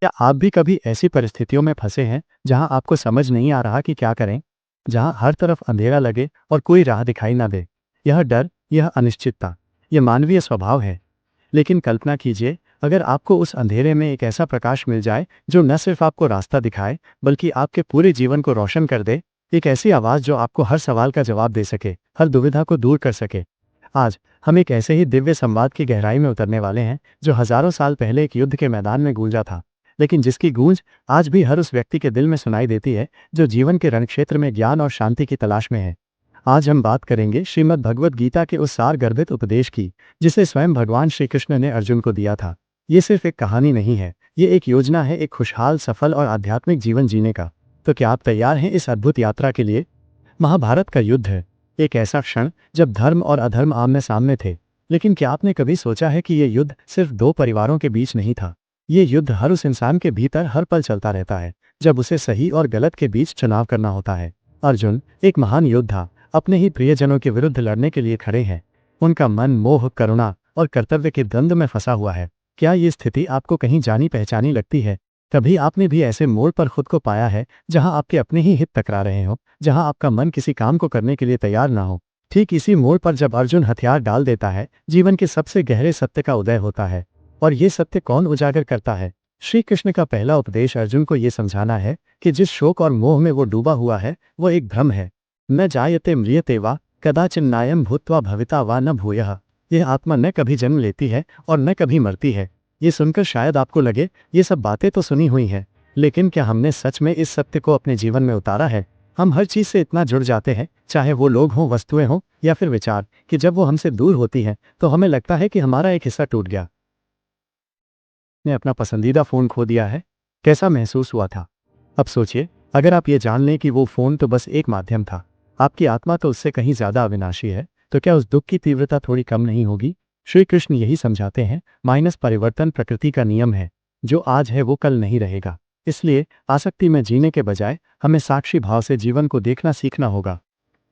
क्या आप भी कभी ऐसी परिस्थितियों में फंसे हैं जहां आपको समझ नहीं आ रहा कि क्या करें? जहां हर तरफ अंधेरा लगे और कोई राह दिखाई ना दे। यह डर, यह अनिश्चितता, यह मानवीय स्वभाव है। लेकिन कल्पना कीजिए, अगर आपको उस अंधेरे में एक ऐसा प्रकाश मिल जाए जो न सिर्फ आपको रास्ता दिखाए बल्कि आपके पूरे जीवन को रोशन कर दे। एक ऐसी आवाज़ जो आपको हर सवाल का जवाब दे सके, हर दुविधा को दूर कर सके। आज हम एक ऐसे ही दिव्य संवाद की गहराई में उतरने वाले हैं जो हजारों साल पहले एक युद्ध के मैदान में गूंजा था, लेकिन जिसकी गूंज आज भी हर उस व्यक्ति के दिल में सुनाई देती है जो जीवन के रणक्षेत्र में ज्ञान और शांति की तलाश में है। आज हम बात करेंगे श्रीमद् भगवत गीता के उस सार गर्भित उपदेश की जिसे स्वयं भगवान श्री कृष्ण ने अर्जुन को दिया था। ये सिर्फ एक कहानी नहीं है, ये एक योजना है, एक खुशहाल, सफल और आध्यात्मिक जीवन जीने का। तो क्या आप तैयार हैं इस अद्भुत यात्रा के लिए? महाभारत का युद्ध है एक ऐसा क्षण जब धर्म और अधर्म आमने सामने थे। लेकिन क्या आपने कभी सोचा है कि ये युद्ध सिर्फ दो परिवारों के बीच नहीं था? ये युद्ध हर उस इंसान के भीतर हर पल चलता रहता है जब उसे सही और गलत के बीच चुनाव करना होता है। अर्जुन एक महान योद्धा, अपने ही प्रियजनों के विरुद्ध लड़ने के लिए खड़े हैं। उनका मन मोह, करुणा और कर्तव्य के द्वंद्व में फंसा हुआ है। क्या ये स्थिति आपको कहीं जानी पहचानी लगती है? कभी आपने भी ऐसे मोड़ पर खुद को पाया है जहां आपके अपने ही हित टकरा रहे हो, जहां आपका मन किसी काम को करने के लिए तैयार ना हो? ठीक इसी मोड़ पर जब अर्जुन हथियार डाल देता है, जीवन के सबसे गहरे सत्य का उदय होता है। और ये सत्य कौन उजागर करता है? श्री कृष्ण का पहला उपदेश अर्जुन को ये समझाना है कि जिस शोक और मोह में वो डूबा हुआ है वो एक भ्रम है। न जायते म्रियते वा कदाचिन्नायं भूत्वा भविता वा न भूयः। यह आत्मा न कभी जन्म लेती है और न कभी मरती है। ये सुनकर शायद आपको लगे ये सब बातें तो सुनी हुई हैं, लेकिन क्या हमने सच में इस सत्य को अपने जीवन में उतारा है? हम हर चीज से इतना जुड़ जाते हैं, चाहे वो लोग हों, वस्तुएं हों या फिर विचार, कि जब वो हमसे दूर होती हैं तो हमें लगता है कि हमारा एक हिस्सा टूट गया। ने अपना पसंदीदा फोन खो दिया है, कैसा महसूस हुआ था? अब सोचिए, अगर आप ये जान लें कि वो फोन तो बस एक माध्यम था, आपकी आत्मा तो उससे कहीं ज्यादा अविनाशी है, तो क्या उस दुख की तीव्रता थोड़ी कम नहीं होगी? श्री कृष्ण यही समझाते हैं, माइनस परिवर्तन प्रकृति का नियम है। जो आज है वो कल नहीं रहेगा। इसलिए आसक्ति में जीने के बजाय हमें साक्षी भाव से जीवन को देखना सीखना होगा।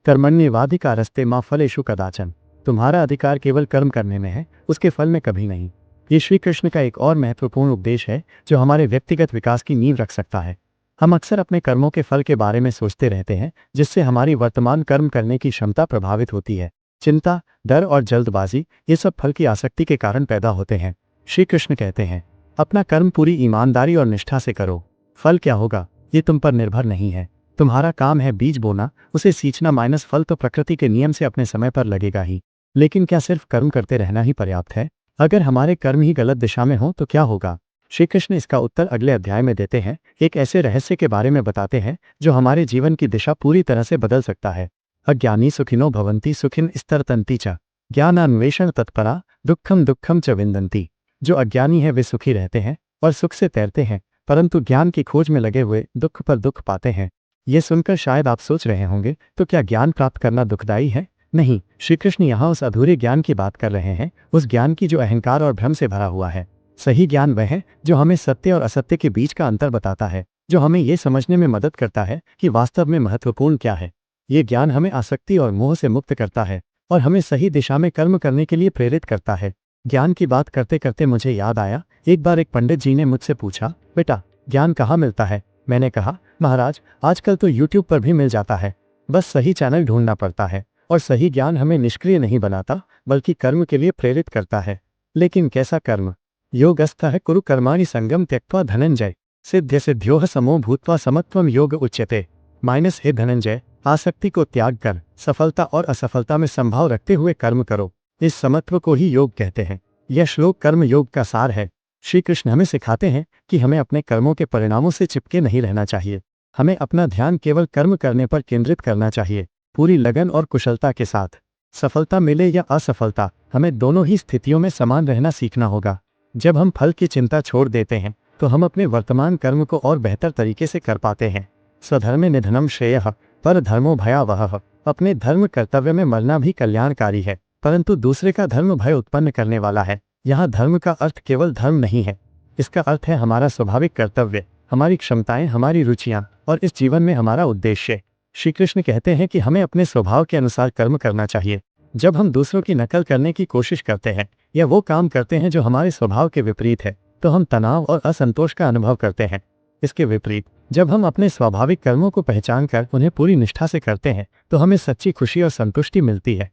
कर्मण्येवाधिकारस्ते मा फलेषु कदाचन। तुम्हारा अधिकार केवल कर्म करने में है, उसके फल में कभी नहीं। ये श्री कृष्ण का एक और महत्वपूर्ण उपदेश है जो हमारे व्यक्तिगत विकास की नींव रख सकता है। हम अक्सर अपने कर्मों के फल के बारे में सोचते रहते हैं, जिससे हमारी वर्तमान कर्म करने की क्षमता प्रभावित होती है। चिंता, डर और जल्दबाजी, ये सब फल की आसक्ति के कारण पैदा होते हैं। श्री कृष्ण कहते हैं, अपना कर्म पूरी ईमानदारी और निष्ठा से करो। फल क्या होगा ये तुम पर निर्भर नहीं है। तुम्हारा काम है बीज बोना, उसे सींचना, माइनस फल तो प्रकृति के नियम से अपने समय पर लगेगा ही। लेकिन क्या सिर्फ कर्म करते रहना ही पर्याप्त है? अगर हमारे कर्म ही गलत दिशा में हो तो क्या होगा? श्री कृष्ण इसका उत्तर अगले अध्याय में देते हैं। एक ऐसे रहस्य के बारे में बताते हैं जो हमारे जीवन की दिशा पूरी तरह से बदल सकता है। अज्ञानी सुखिनो भवन्ति सुखिन स्तरतन्ति च ज्ञानान्वेषण तत्परा दुःखम दुःखम च विन्दन्ति। जो अज्ञानी है वे सुखी रहते हैं और सुख से तैरते हैं, परंतु ज्ञान की खोज में लगे हुए दुख पर दुख पाते हैं। ये सुनकर शायद आप सोच रहे होंगे, तो क्या ज्ञान प्राप्त करना दुखदाई है? नहीं, श्री कृष्ण यहाँ उस अधूरे ज्ञान की बात कर रहे हैं, उस ज्ञान की जो अहंकार और भ्रम से भरा हुआ है। सही ज्ञान वह है जो हमें सत्य और असत्य के बीच का अंतर बताता है, जो हमें ये समझने में मदद करता है कि वास्तव में महत्वपूर्ण क्या है। ये ज्ञान हमें आसक्ति और मोह से मुक्त करता है और हमें सही दिशा में कर्म करने के लिए प्रेरित करता है। ज्ञान की बात करते करते मुझे याद आया, एक बार एक पंडित जी ने मुझसे पूछा, बेटा ज्ञान कहाँ मिलता है? मैंने कहा, महाराज आजकल तो यूट्यूब पर भी मिल जाता है, बस सही चैनल ढूंढना पड़ता है। और सही ज्ञान हमें निष्क्रिय नहीं बनाता बल्कि कर्म के लिए प्रेरित करता है। लेकिन कैसा कर्म? योगस्थः कुरु कर्माणि संगम त्यक्त्वा धनंजय सिद्ध सिद्ध्योः समो भूत्वा समत्वम योग उच्यते। माइनस हे धनंजय, आसक्ति को त्याग कर सफलता और असफलता में संभाव रखते हुए कर्म करो। इस समत्व को ही योग कहते हैं। यह श्लोक कर्म योग का सार है। श्री कृष्ण हमें सिखाते हैं कि हमें अपने कर्मों के परिणामों से चिपके नहीं रहना चाहिए। हमें अपना ध्यान केवल कर्म करने पर केंद्रित करना चाहिए, पूरी लगन और कुशलता के साथ। सफलता मिले या असफलता, हमें दोनों ही स्थितियों में समान रहना सीखना होगा। जब हम फल की चिंता छोड़ देते हैं तो हम अपने वर्तमान कर्म को और बेहतर तरीके से कर पाते हैं। स्वधर्मे निधनम श्रेयः पर धर्मो भयावहः। अपने धर्म कर्तव्य में मरना भी कल्याणकारी है, परंतु दूसरे का धर्म भय उत्पन्न करने वाला है। यहाँ धर्म का अर्थ केवल धर्म नहीं है, इसका अर्थ है हमारा स्वाभाविक कर्तव्य, हमारी क्षमताएं, हमारी रुचियां और इस जीवन में हमारा उद्देश्य। श्री कृष्ण कहते हैं कि हमें अपने स्वभाव के अनुसार कर्म करना चाहिए। जब हम दूसरों की नकल करने की कोशिश करते हैं या वो काम करते हैं जो हमारे स्वभाव के विपरीत है, तो हम तनाव और असंतोष का अनुभव करते हैं। इसके विपरीत जब हम अपने स्वाभाविक कर्मों को पहचान कर उन्हें पूरी निष्ठा से करते हैं तो हमें सच्ची खुशी और संतुष्टि मिलती है।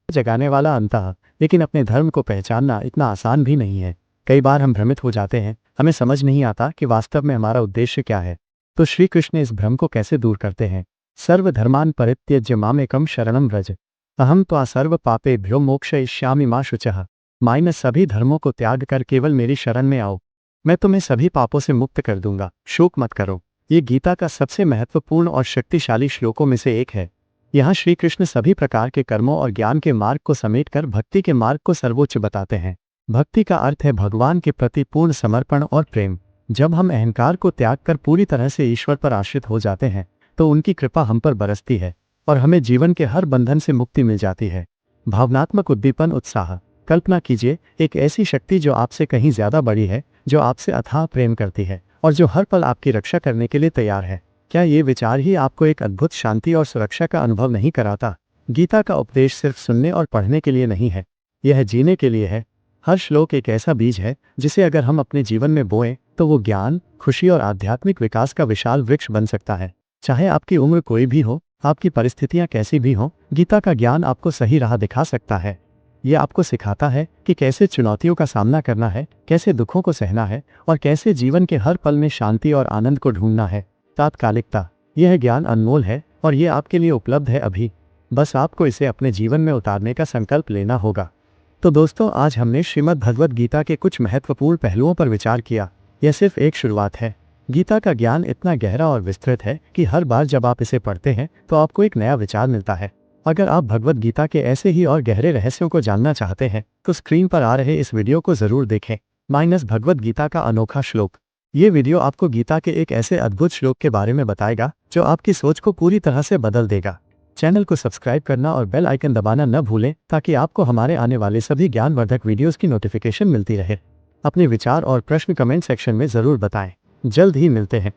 जगाने वाला अंतः, लेकिन अपने धर्म को पहचानना इतना आसान भी नहीं है। कई बार हम भ्रमित हो जाते हैं, हमें समझ नहीं आता कि वास्तव में हमारा उद्देश्य क्या है। तो श्री कृष्ण इस भ्रम को कैसे दूर करते हैं। सर्वधर्मान् परित्यज्य मामेकं शरणं व्रज, अहम त्वा सर्व पापेभ्यो मोक्षयिष्यामि मा शुचः। माइनस सभी धर्मों को त्याग कर केवल मेरी शरण में आओ, मैं तुम्हें सभी पापों से मुक्त कर दूंगा, शोक मत करो। ये गीता का सबसे महत्वपूर्ण और शक्तिशाली श्लोकों में से एक है। यहाँ श्री कृष्ण सभी प्रकार के कर्मों और ज्ञान के मार्ग को समेटकर भक्ति के मार्ग को सर्वोच्च बताते हैं। भक्ति का अर्थ है भगवान के प्रति पूर्ण समर्पण और प्रेम। जब हम अहंकार को त्याग कर पूरी तरह से ईश्वर पर आश्रित हो जाते हैं तो उनकी कृपा हम पर बरसती है और हमें जीवन के हर बंधन से मुक्ति मिल जाती है। भावनात्मक उद्दीपन उत्साह। कल्पना कीजिए एक ऐसी शक्ति जो आपसे कहीं ज्यादा बड़ी है, जो आपसे अथाह प्रेम करती है और जो हर पल आपकी रक्षा करने के लिए तैयार है। क्या ये विचार ही आपको एक अद्भुत शांति और सुरक्षा का अनुभव नहीं कराता। गीता का उपदेश सिर्फ सुनने और पढ़ने के लिए नहीं है, यह जीने के लिए है। हर श्लोक एक ऐसा बीज है जिसे अगर हम अपने जीवन में बोएं तो वो ज्ञान, खुशी और आध्यात्मिक विकास का विशाल वृक्ष बन सकता है। चाहे आपकी उम्र कोई भी हो, आपकी परिस्थितियां कैसी भी हों, गीता का ज्ञान आपको सही राह दिखा सकता है। ये आपको सिखाता है कि कैसे चुनौतियों का सामना करना है, कैसे दुखों को सहना है और कैसे जीवन के हर पल में शांति और आनंद को ढूंढना है। तात्कालिकता। यह ज्ञान अनमोल है और ये आपके लिए उपलब्ध है अभी। बस आपको इसे अपने जीवन में उतारने का संकल्प लेना होगा। तो दोस्तों, आज हमने श्रीमद् भगवद गीता के कुछ महत्वपूर्ण पहलुओं पर विचार किया। यह सिर्फ एक शुरुआत है। गीता का ज्ञान इतना गहरा और विस्तृत है कि हर बार जब आप इसे पढ़ते हैं तो आपको एक नया विचार मिलता है। अगर आप भगवद गीता के ऐसे ही और गहरे रहस्यों को जानना चाहते हैं तो स्क्रीन पर आ रहे इस वीडियो को जरूर देखें। भगवद गीता का अनोखा श्लोक। ये वीडियो आपको गीता के एक ऐसे अद्भुत श्लोक के बारे में बताएगा जो आपकी सोच को पूरी तरह से बदल देगा। चैनल को सब्सक्राइब करना और बेल आइकन दबाना न भूलें ताकि आपको हमारे आने वाले सभी ज्ञानवर्धक वीडियोस की नोटिफिकेशन मिलती रहे। अपने विचार और प्रश्न कमेंट सेक्शन में जरूर बताएं। जल्द ही मिलते हैं।